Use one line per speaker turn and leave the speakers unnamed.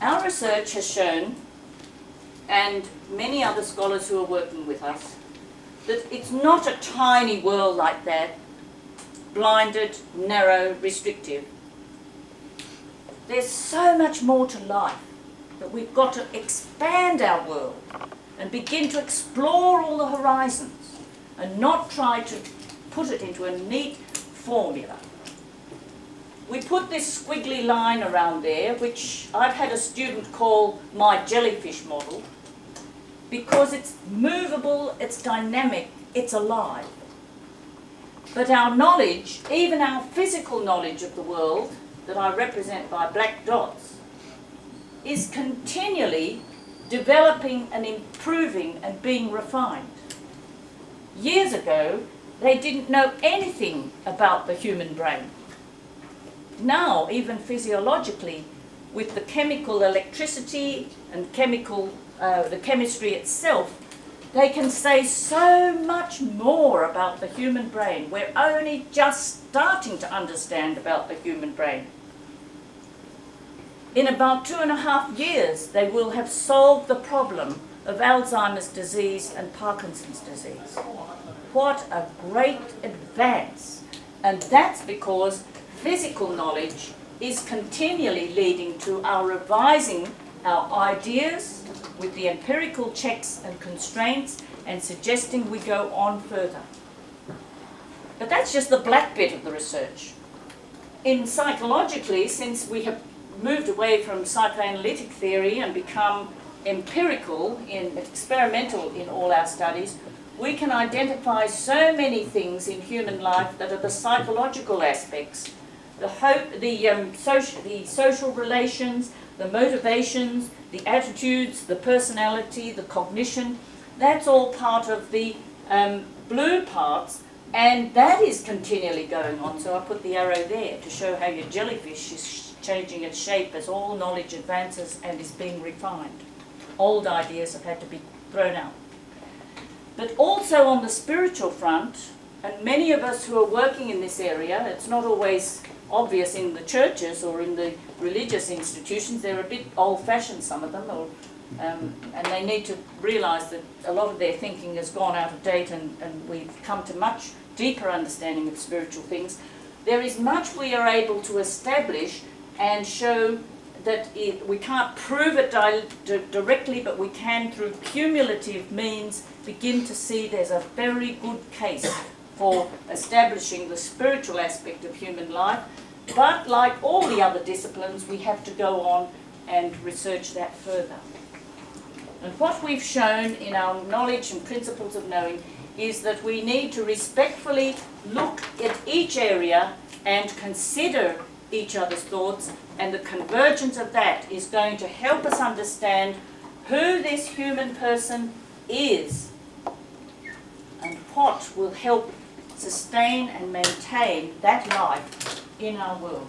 Our research has shown, and many other scholars who are working with us, that it's not a tiny world like that, blinded, narrow, restrictive. There's so much more to life that we've got to expand our world and begin to explore all the horizons and not try to put it into a neat formula. We put this squiggly line around there, which I've had a student call my jellyfish model, because it's movable, it's dynamic, it's alive. But our knowledge, even our physical knowledge of the world, that I represent by black dots, is continually developing and improving and being refined. Years ago, they didn't know anything about the human brain. Now, even physiologically, with the chemical electricity and the chemistry itself, they can say so much more about the human brain. We're only just starting to understand about the human brain. In about 2.5 years, they will have solved the problem of Alzheimer's disease and Parkinson's disease. What a great advance. And that's because physical knowledge is continually leading to our revising our ideas with the empirical checks and constraints and suggesting we go on further. But that's just the black bit of the research. In psychologically, since we have moved away from psychoanalytic theory and become empirical and experimental in all our studies, we can identify so many things in human life that are the psychological aspects, the hope, the social relations, the motivations, the attitudes, the personality, the cognition. That's all part of the blue parts, and that is continually going on. So I put the arrow there to show how your jellyfish is changing its shape as all knowledge advances and is being refined. Old ideas have had to be thrown out. But also on the spiritual front, and many of us who are working in this area, it's not always obvious in the churches or in the religious institutions. They're a bit old-fashioned, some of them, and they need to realise that a lot of their thinking has gone out of date, and we've come to much deeper understanding of spiritual things. There is much we are able to establish and show that we can't prove it directly, but we can, through cumulative means, begin to see there's a very good case for establishing the spiritual aspect of human life. But like all the other disciplines, we have to go on and research that further. And what we've shown in our knowledge and principles of knowing is that we need to respectfully look at each area and consider each other's thoughts, and the convergence of that is going to help us understand who this human person is and what will help sustain and maintain that life in our world.